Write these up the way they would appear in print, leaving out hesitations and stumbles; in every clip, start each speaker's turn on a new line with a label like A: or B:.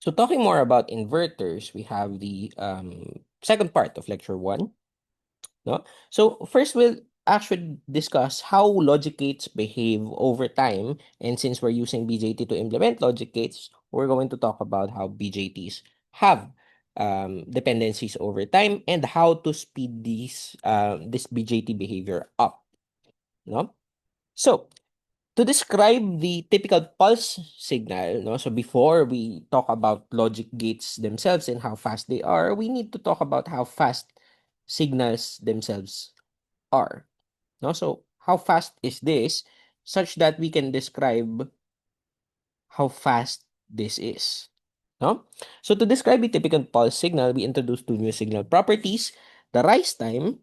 A: So talking more about inverters, we have the second part of lecture 1. No? So first we'll actually discuss how logic gates behave over time. And since we're using BJT to implement logic gates, we're going to talk about how BJTs have dependencies over time and how to speed this BJT behavior up. No? So to describe the typical pulse signal, no, so before we talk about logic gates themselves and how fast they are, we need to talk about how fast signals themselves are. No, so how fast is this such that we can describe how fast this is. No? So to describe a typical pulse signal, we introduce two new signal properties, the rise time,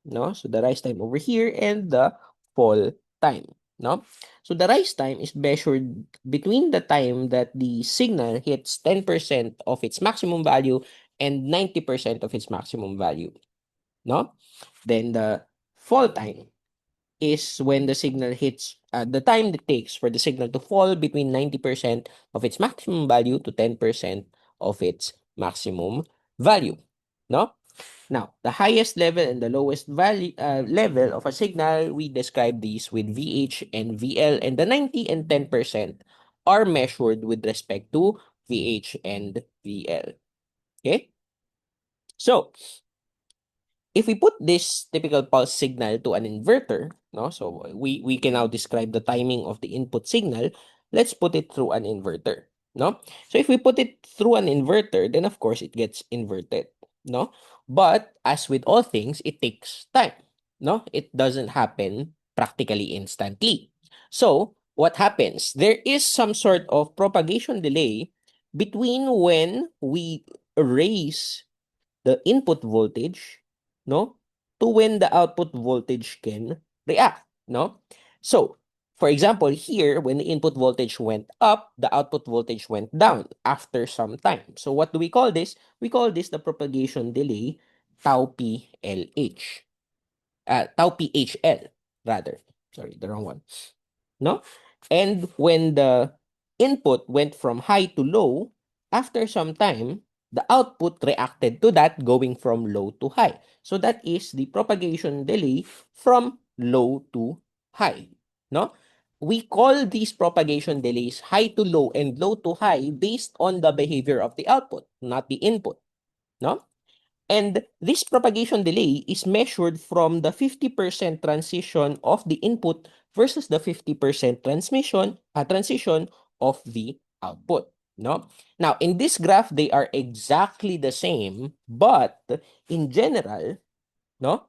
A: no? So the rise time over here and the fall time, no? So the rise time is measured between the time that the signal hits 10% of its maximum value and 90% of its maximum value, no? Then the fall time is when the signal hits the time it takes for the signal to fall between 90% of its maximum value to 10% of its maximum value, no? Now, the highest level and the lowest value level of a signal, we describe these with VH and VL, and the 90 and 10% are measured with respect to VH and VL. Okay? So, if we put this typical pulse signal to an inverter, no, so we can now describe the timing of the input signal. Let's put it through an inverter, no. So if we put it through an inverter, then of course it gets inverted, no. But as with all things, it takes time, no. It doesn't happen practically instantly. So what happens? There is some sort of propagation delay between when we raise the input voltage, no, to when the output voltage can react, no? So, for example, here, when the input voltage went up, the output voltage went down after some time. So, what do we call this? We call this the propagation delay, tau PLH. Tau PHL, rather. Sorry, the wrong one. No? And when the input went from high to low, after some time, the output reacted to that going from low to high. So that is the propagation delay from low to high. No? We call these propagation delays high to low and low to high based on the behavior of the output, not the input. No? And this propagation delay is measured from the 50% transition of the input versus the 50% transition of the output. No? Now, in this graph, they are exactly the same, but in general, no,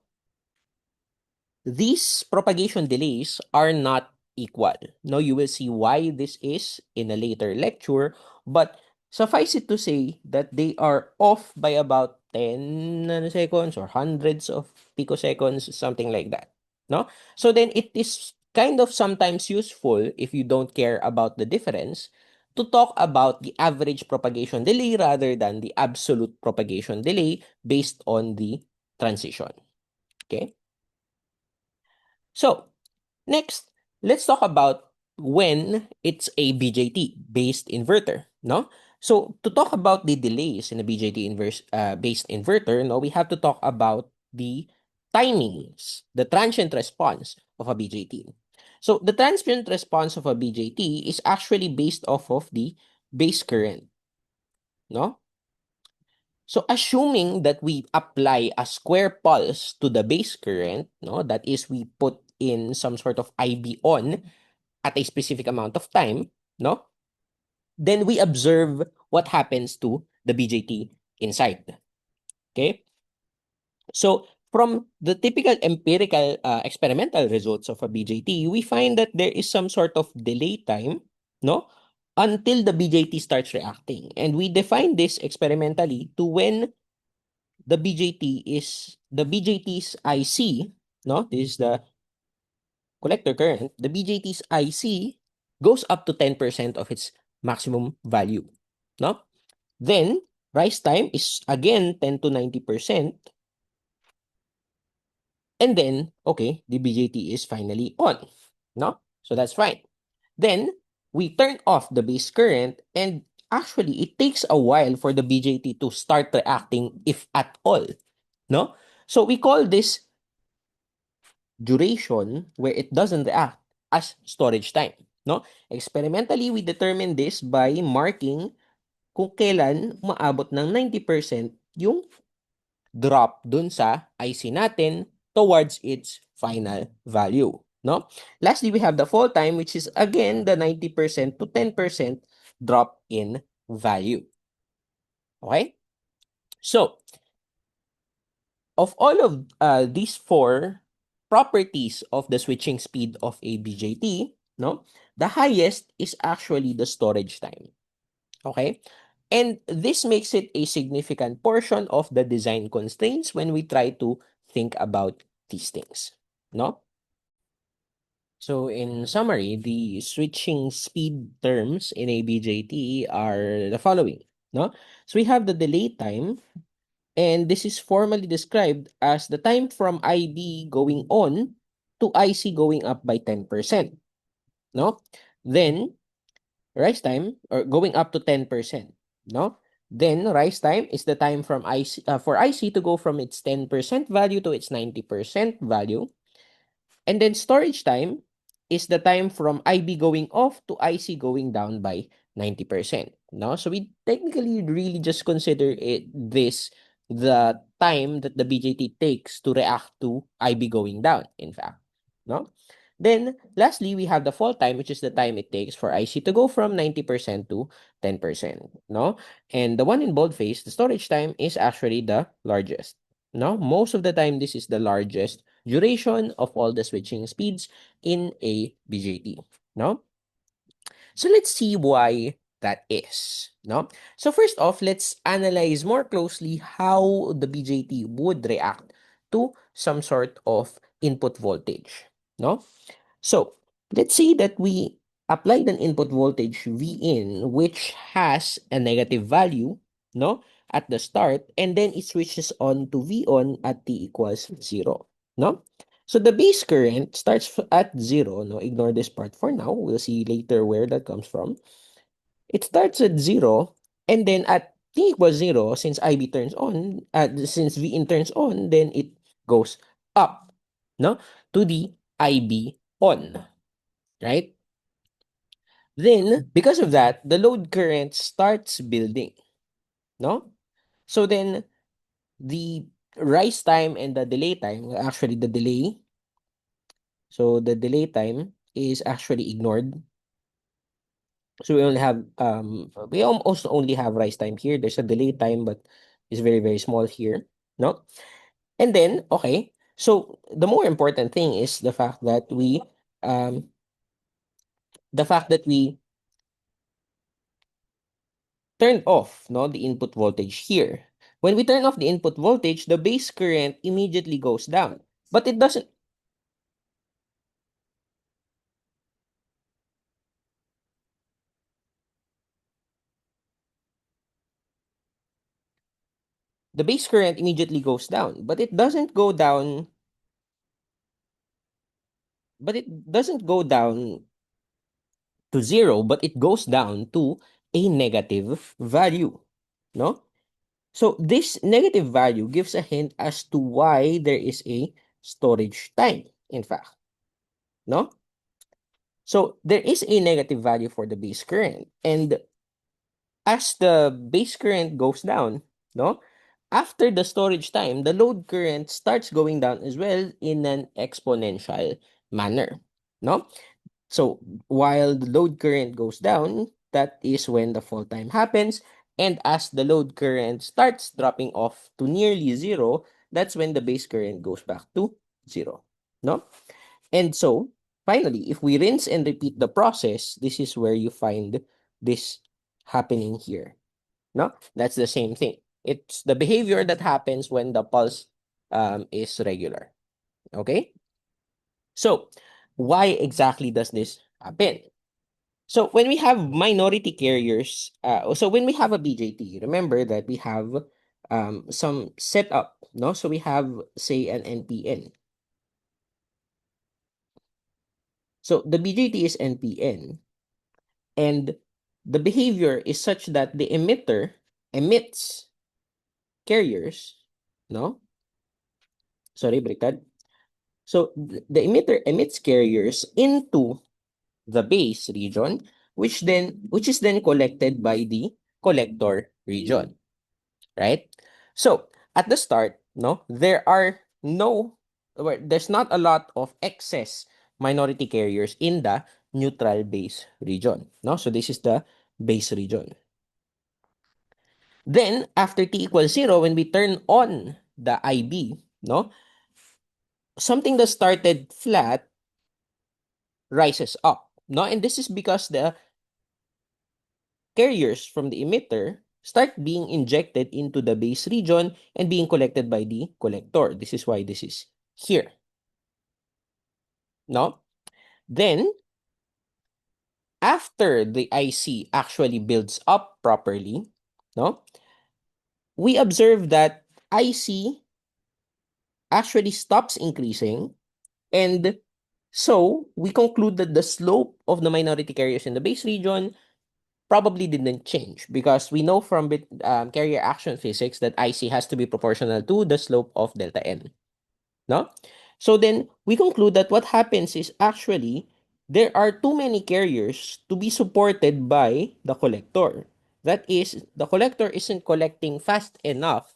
A: these propagation delays are not equal. No, you will see why this is in a later lecture, but suffice it to say that they are off by about 10 nanoseconds or hundreds of picoseconds, something like that. No? So then it is kind of sometimes useful if you don't care about the difference to talk about the average propagation delay rather than the absolute propagation delay based on the transition. Okay? So, next, let's talk about when it's a BJT based inverter, no? So, to talk about the delays in a BJT based inverter, no, we have to talk about the timings, the transient response of a BJT. So, the transient response of a BJT is actually based off of the base current, no? So assuming that we apply a square pulse to the base current, no, that is we put in some sort of IB on at a specific amount of time, no, then we observe what happens to the BJT inside. Okay? So from the typical empirical experimental results of a BJT, we find that there is some sort of delay time, no, until the BJT starts reacting. And we define this experimentally to when the BJT's IC, no? This is the collector current. The BJT's IC goes up to 10% of its maximum value, no? Then rise time is again 10 to 90%. And then, okay, the BJT is finally on, no? So that's fine. Then we turn off the base current, and actually it takes a while for the BJT to start reacting, if at all, no? So we call this duration where it doesn't react as storage time, no? Experimentally, we determine this by marking kung kailan umaabot ng 90% yung drop dun sa IC natin towards its final value, no? Lastly, we have the fall time, which is again the 90% to 10% drop in value. Okay? So, of all of these four properties of the switching speed of a BJT, no, the highest is actually the storage time. Okay? And this makes it a significant portion of the design constraints when we try to think about these things. No? So in summary, the switching speed terms in a BJT are the following. No? So we have the delay time, and this is formally described as the time from IB going on to IC going up by 10%. No? Then rise time or going up to 10%, no? Then rise time is the time from IC for IC to go from its 10% value to its 90% value. And then storage time is the time from IB going off to IC going down by 90%. No? So we technically really just consider this the time that the BJT takes to react to IB going down, in fact. No? Then, lastly, we have the fall time, which is the time it takes for IC to go from 90% to 10%. No? And the one in boldface, the storage time, is actually the largest. No? Most of the time, this is the largest duration of all the switching speeds in a BJT. No? So let's see why that is. No? So first off, let's analyze more closely how the BJT would react to some sort of input voltage. No? So let's say that we applied an input voltage V in which has a negative value, no, at the start, and then it switches on to V on at t equals 0, no? So the base current starts at 0, no? Ignore this part for now. We'll see later where that comes from. It starts at 0, and then at t equals 0, since IB turns on, since V in turns on, then it goes up, no, to the IB on, right? Then, because of that, the load current starts building, no? So then, the rise time and the delay time, actually the delay, so the delay time is actually ignored. So we almost only have rise time here. There's a delay time, but it's very, very small here, no? And then, okay, so the more important thing is um, the fact that we turned off, no, the input voltage here. When we turn off the input voltage, the base current immediately goes down. But it doesn't, the base current immediately goes down, but it doesn't go down, but it doesn't go down to zero, but it goes down to a negative value, no? So this negative value gives a hint as to why there is a storage time, in fact, no? So there is a negative value for the base current, and as the base current goes down, no? After the storage time, the load current starts going down as well in an exponential manner, no? So while the load current goes down, that is when the fall time happens. And as the load current starts dropping off to nearly zero, that's when the base current goes back to zero, no? And so, finally, if we rinse and repeat the process, this is where you find this happening here. No? That's the same thing. It's the behavior that happens when the pulse is regular. Okay? So, why exactly does this happen? So, when we have minority carriers, so when we have a BJT, remember that we have some setup, no? So, we have, say, an NPN. So, the BJT is NPN. And the behavior is such that the emitter emits carriers, no? Sorry, baliktad. So the emitter emits carriers into the base region, which is then collected by the collector region, right? So at the start, no, there's not a lot of excess minority carriers in the neutral base region, no? So this is the base region. Then after t equals 0, when we turn on the IB, no, something that started flat rises up, no? And this is because the carriers from the emitter start being injected into the base region and being collected by the collector. This is why this is here. No? Then, after the IC actually builds up properly, no, we observe that IC actually stops increasing, and so we conclude that the slope of the minority carriers in the base region probably didn't change, because we know from carrier action physics that IC has to be proportional to the slope of delta n. No? So then we conclude that what happens is actually there are too many carriers to be supported by the collector. That is, the collector isn't collecting fast enough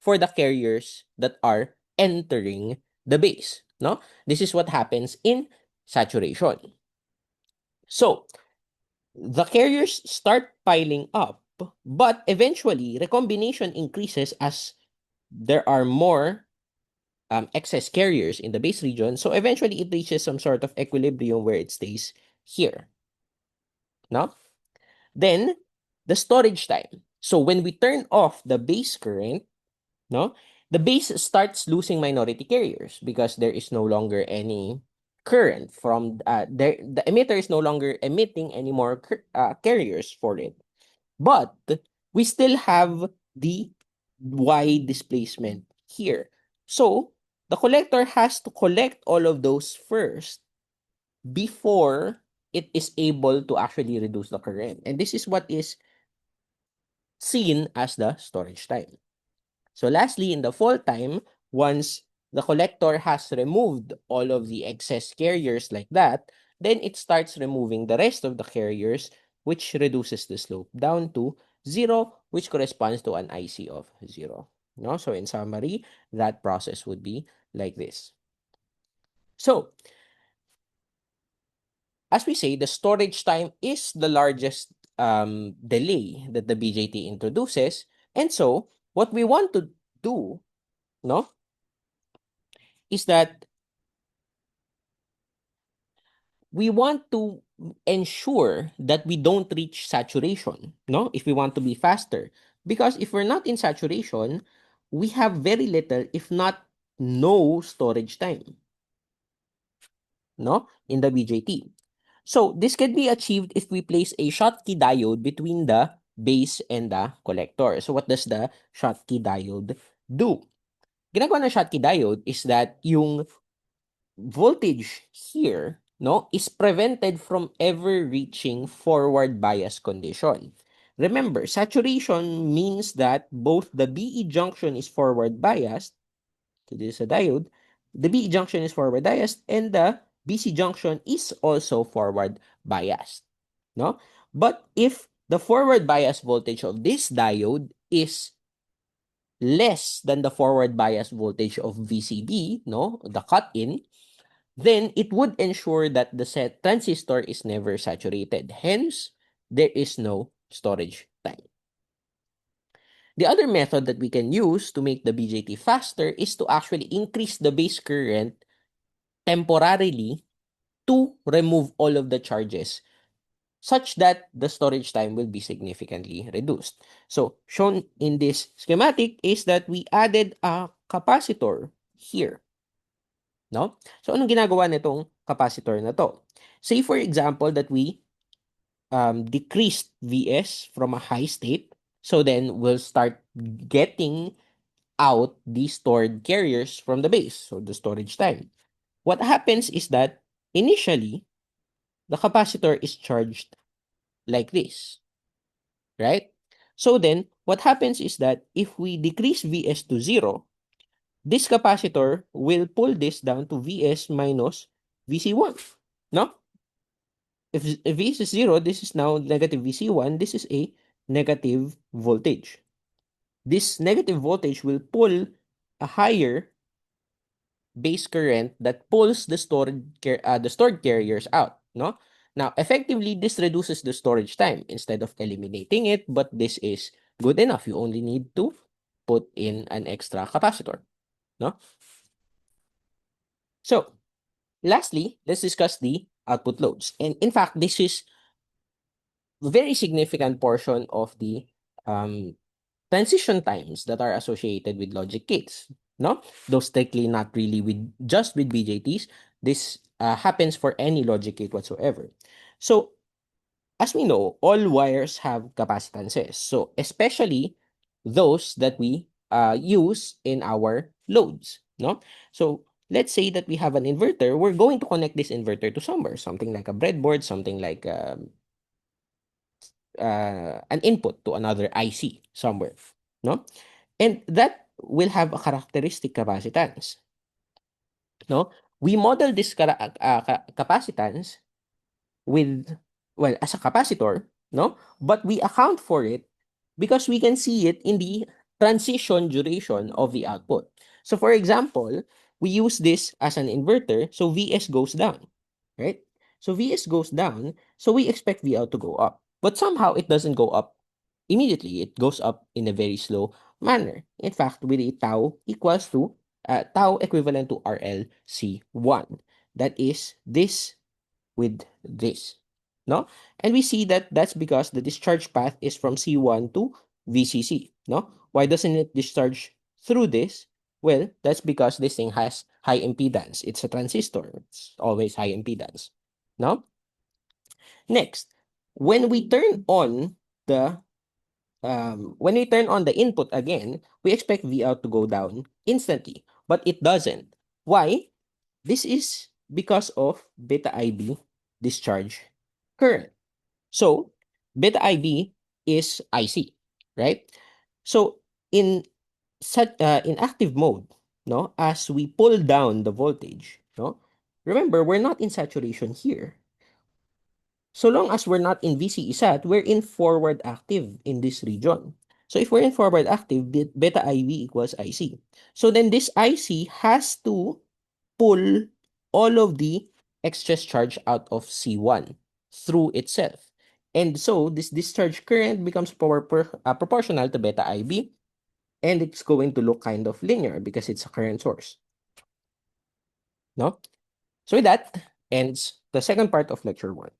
A: for the carriers that are entering the base. No? This is what happens in saturation. So the carriers start piling up, but eventually recombination increases as there are more excess carriers in the base region. So eventually it reaches some sort of equilibrium where it stays here. No? Then the storage time. So when we turn off the base current, no, the base starts losing minority carriers because there is no longer any current from the emitter is no longer emitting any more carriers for it. But we still have the Y displacement here. So the collector has to collect all of those first before it is able to actually reduce the current. And this is what is seen as the storage time. So lastly, in the fall time, once the collector has removed all of the excess carriers like that, then it starts removing the rest of the carriers, which reduces the slope down to 0, which corresponds to an IC of 0. No? So in summary, that process would be like this. So, as we say, the storage time is the largest delay that the BJT introduces. And so, what we want to do, no, is that we want to ensure that we don't reach saturation, no, if we want to be faster. Because if we're not in saturation, we have very little, if not no storage time, no, in the BJT. So this can be achieved if we place a Schottky diode between the base and the collector. So what does the Schottky diode do? Ginagawa ng Schottky diode is that yung voltage here, no, is prevented from ever reaching forward bias condition. Remember, saturation means that both the BE junction is forward biased, so this is a diode, the BE junction is forward biased, and the BC junction is also forward biased. No? But if the forward bias voltage of this diode is less than the forward bias voltage of VCB, no, the cut-in, then it would ensure that the set transistor is never saturated. Hence, there is no storage time. The other method that we can use to make the BJT faster is to actually increase the base current temporarily to remove all of the charges such that the storage time will be significantly reduced. So, shown in this schematic is that we added a capacitor here. No? So, anong ginagawa nitong capacitor na to? Say, for example, that we decreased Vs from a high state. So, then we'll start getting out the stored carriers from the base. So, the storage time. What happens is that initially, the capacitor is charged like this. right? So then, what happens is that if we decrease Vs to 0, this capacitor will pull this down to Vs minus Vc1. No? If Vs is 0, this is now negative Vc1. This is a negative voltage. This negative voltage will pull a higher base current that pulls the stored carriers out. No? Now, effectively, this reduces the storage time instead of eliminating it, but this is good enough. You only need to put in an extra capacitor. No? So, lastly, let's discuss the output loads. And in fact, this is a very significant portion of the um, transition times that are associated with logic gates. No, those strictly not really with just with BJTs. This happens for any logic gate whatsoever. So, as we know, all wires have capacitances. So, especially those that we use in our loads. No, so let's say that we have an inverter. We're going to connect this inverter to somewhere, something like a breadboard, something like an input to another IC somewhere, no? And that will have a characteristic capacitance, no? We model this capacitance with, well, as a capacitor, no? But we account for it because we can see it in the transition duration of the output. So for example, we use this as an inverter, so Vs goes down, right? So Vs goes down, so we expect Vout to go up. But somehow it doesn't go up immediately. It goes up in a very slow manner. In fact, with a tau equals to tau equivalent to RLC1. That is this with this, no? And we see that that's because the discharge path is from C1 to VCC, no? Why doesn't it discharge through this? Well, that's because this thing has high impedance. It's a transistor. It's always high impedance, no? Next, when we turn on the input again, we expect Vout to go down instantly, but it doesn't. Why? This is because of beta IB discharge current. So, beta IB is IC, right? So, in in active mode, no, as we pull down the voltage, no, remember we're not in saturation here. So long as we're not in VCE sat, we're in forward active in this region. So if we're in forward active, beta IB equals IC. So then this IC has to pull all of the excess charge out of C1 through itself. And so this discharge current becomes proportional to beta IB, and it's going to look kind of linear because it's a current source. No? So with that ends the second part of lecture 1.